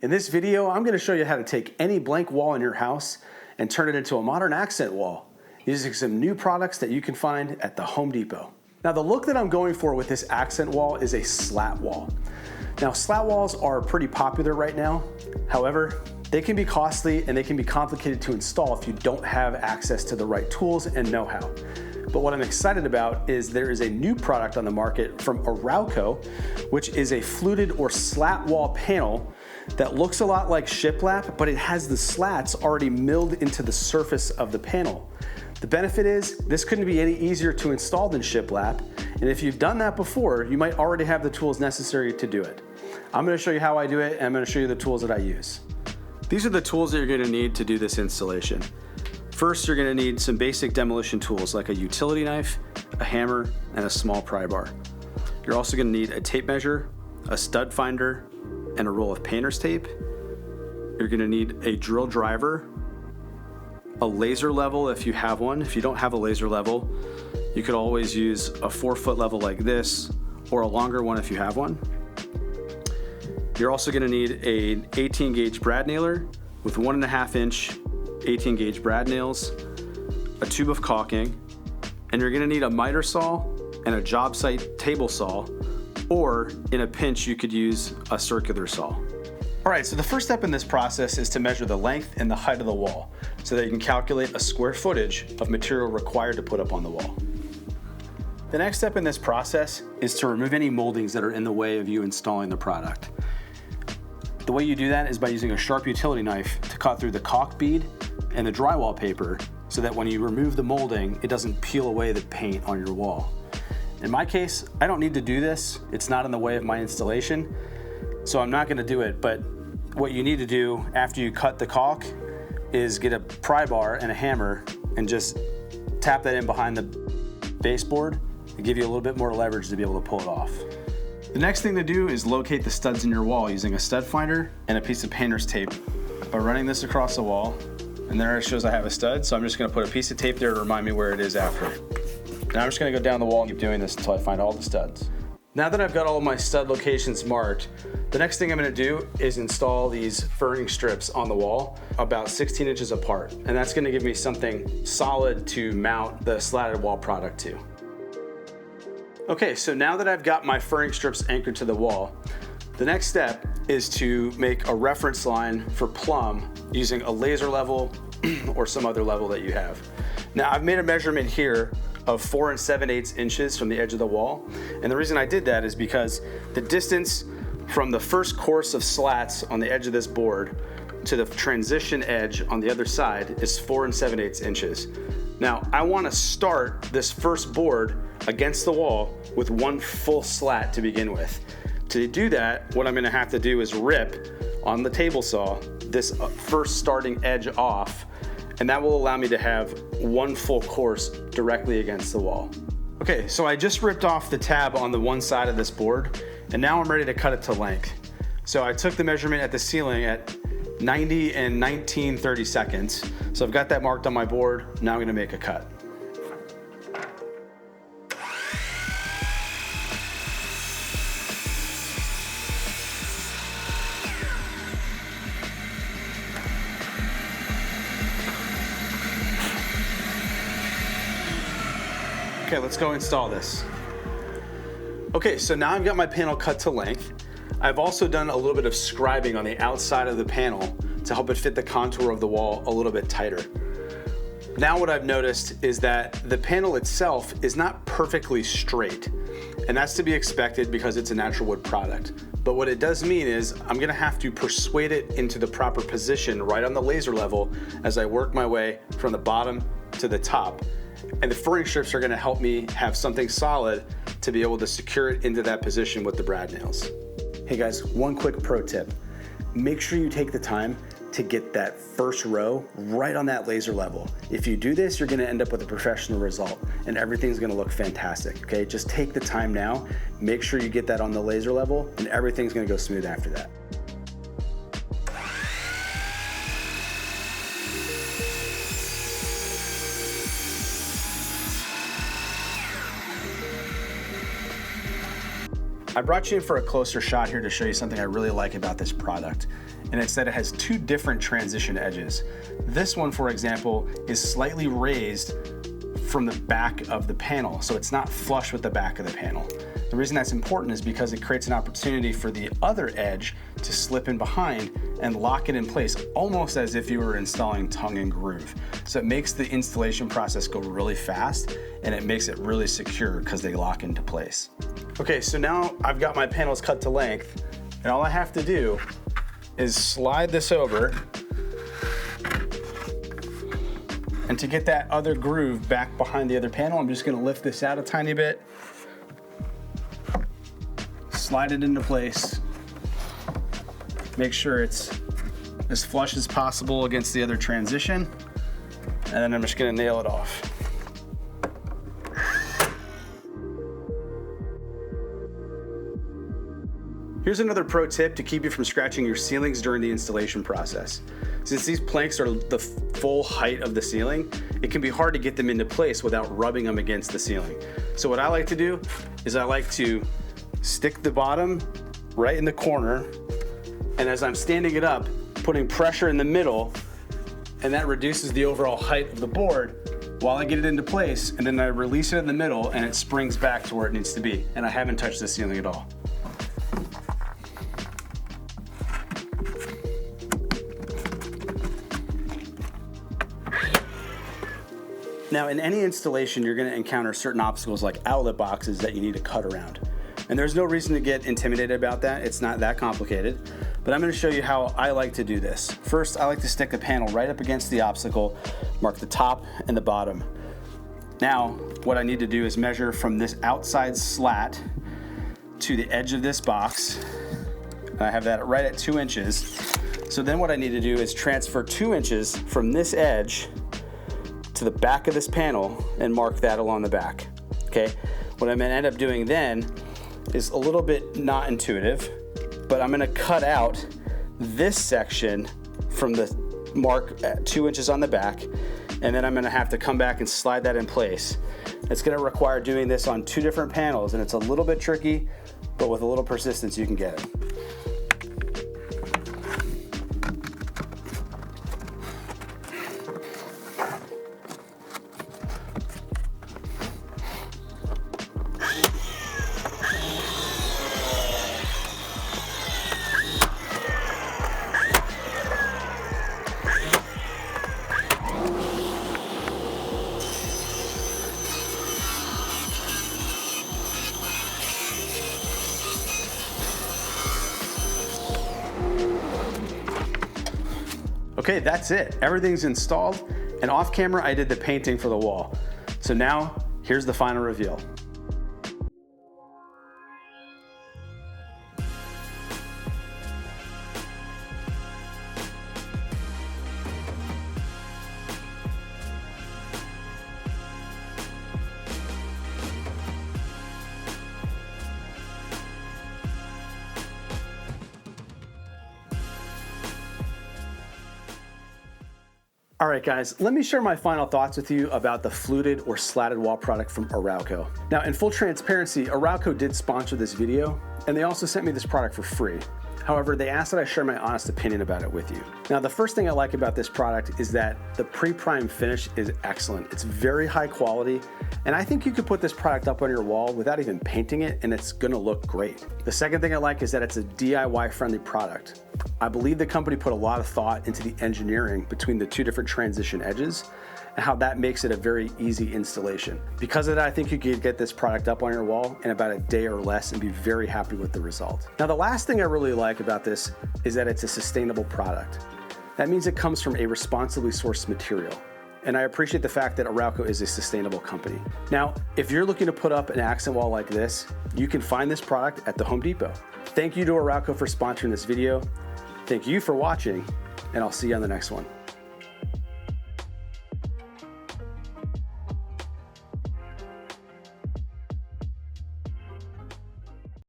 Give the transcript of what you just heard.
In this video, I'm going to show you how to take any blank wall in your house and turn it into a modern accent wall using some new products that you can find at the Home Depot. Now, the look that I'm going for with this accent wall is a slat wall. Now, slat walls are pretty popular right now. However, they can be costly and they can be complicated to install if you don't have access to the right tools and know-how. But what I'm excited about is there is a new product on the market from Arauco, which is a fluted or slat wall panel that looks a lot like shiplap, but it has the slats already milled into the surface of the panel. The benefit is this couldn't be any easier to install than shiplap, and if you've done that before, you might already have the tools necessary to do it. I'm going to show you how I do it, and I'm going to show you the tools that I use. These are the tools that you're going to need to do this installation. First, you're going to need some basic demolition tools like a utility knife, a hammer, and a small pry bar. You're also going to need a tape measure, a stud finder, and a roll of painter's tape. You're going to need a drill driver, a laser level if you have one. If you don't have a laser level, you could always use a 4-foot level like this or a longer one if you have one. You're also going to need an 18 gauge brad nailer with 1.5 inch 18 gauge brad nails, a tube of caulking, and you're going to need a miter saw and a job site table saw, or in a pinch you could use a circular saw. All right, so the first step in this process is to measure the length and the height of the wall so that you can calculate a square footage of material required to put up on the wall. The next step in this process is to remove any moldings that are in the way of you installing the product. The way you do that is by using a sharp utility knife to cut through the caulk bead and the drywall paper so that when you remove the molding, it doesn't peel away the paint on your wall. In my case, I don't need to do this. It's not in the way of my installation, so I'm not going to do it. But what you need to do after you cut the caulk is get a pry bar and a hammer and just tap that in behind the baseboard to give you a little bit more leverage to be able to pull it off. The next thing to do is locate the studs in your wall using a stud finder and a piece of painter's tape. By running this across the wall, and there it shows I have a stud, so I'm just going to put a piece of tape there to remind me where it is after. Now I'm just going to go down the wall and keep doing this until I find all the studs. Now that I've got all of my stud locations marked, the next thing I'm going to do is install these furring strips on the wall about 16 inches apart, and that's going to give me something solid to mount the slatted wall product to. Okay, so now that I've got my furring strips anchored to the wall, the next step is to make a reference line for plumb using a laser level or some other level that you have. Now I've made a measurement here of 4 7/8 inches from the edge of the wall, and the reason I did that is because the distance from the first course of slats on the edge of this board to the transition edge on the other side is 4 7/8 inches. Now I want to start this first board against the wall with one full slat to begin with. To do that, what I'm going to have to do is rip on the table saw this first starting edge off, and that will allow me to have one full course directly against the wall. Okay, so I just ripped off the tab on the one side of this board, and now I'm ready to cut it to length. So I took the measurement at the ceiling at 90 and 19/30 seconds. So I've got that marked on my board. Now I'm going to make a cut. Okay, let's go install this. Okay, so now I've got my panel cut to length. I've also done a little bit of scribing on the outside of the panel to help it fit the contour of the wall a little bit tighter. Now what I've noticed is that the panel itself is not perfectly straight, and that's to be expected because it's a natural wood product. But what it does mean is I'm gonna have to persuade it into the proper position right on the laser level as I work my way from the bottom to the top. And the furring strips are gonna help me have something solid to be able to secure it into that position with the brad nails. Hey guys, one quick pro tip. Make sure you take the time to get that first row right on that laser level. If you do this, you're gonna end up with a professional result and everything's gonna look fantastic, okay? Just take the time now, make sure you get that on the laser level and everything's gonna go smooth after that. I brought you in for a closer shot here to show you something I really like about this product, and it's that it has two different transition edges. This one, for example, is slightly raised from the back of the panel, so it's not flush with the back of the panel. The reason that's important is because it creates an opportunity for the other edge to slip in behind and lock it in place, almost as if you were installing tongue and groove. So it makes the installation process go really fast, and it makes it really secure because they lock into place. Okay, so now I've got my panels cut to length, and all I have to do is slide this over, and to get that other groove back behind the other panel, I'm just gonna lift this out a tiny bit, slide it into place, make sure it's as flush as possible against the other transition, and then I'm just gonna nail it off. Here's another pro tip to keep you from scratching your ceilings during the installation process. Since these planks are the full height of the ceiling, it can be hard to get them into place without rubbing them against the ceiling. So what I like to do is I like to stick the bottom right in the corner, and as I'm standing it up, putting pressure in the middle, and that reduces the overall height of the board while I get it into place, and then I release it in the middle and it springs back to where it needs to be. And I haven't touched the ceiling at all. Now, in any installation, you're gonna encounter certain obstacles like outlet boxes that you need to cut around. And there's no reason to get intimidated about that. It's not that complicated, but I'm gonna show you how I like to do this. First, I like to stick the panel right up against the obstacle, mark the top and the bottom. Now, what I need to do is measure from this outside slat to the edge of this box. I have that right at 2 inches. So then what I need to do is transfer 2 inches from this edge to the back of this panel and mark that along the back, okay? What I'm gonna end up doing then is a little bit not intuitive, but I'm gonna cut out this section from the mark at 2 inches on the back, and then I'm gonna have to come back and slide that in place. It's gonna require doing this on 2 different panels, and it's a little bit tricky, but with a little persistence you can get it. Okay, that's it. Everything's installed, and off camera I did the painting for the wall. So now, here's the final reveal. All right, guys, let me share my final thoughts with you about the fluted or slatted wall product from Arauco. Now, in full transparency, Arauco did sponsor this video, and they also sent me this product for free. However, they asked that I share my honest opinion about it with you. Now, the first thing I like about this product is that the pre-prime finish is excellent. It's very high quality, and I think you could put this product up on your wall without even painting it, and it's gonna look great. The second thing I like is that it's a DIY-friendly product. I believe the company put a lot of thought into the engineering between the 2 different transition edges and how that makes it a very easy installation. Because of that, I think you could get this product up on your wall in about a day or less and be very happy with the result. Now, the last thing I really like about this is that it's a sustainable product. That means it comes from a responsibly sourced material. And I appreciate the fact that Arauco is a sustainable company. Now, if you're looking to put up an accent wall like this, you can find this product at the Home Depot. Thank you to Arauco for sponsoring this video. Thank you for watching, and I'll see you on the next one.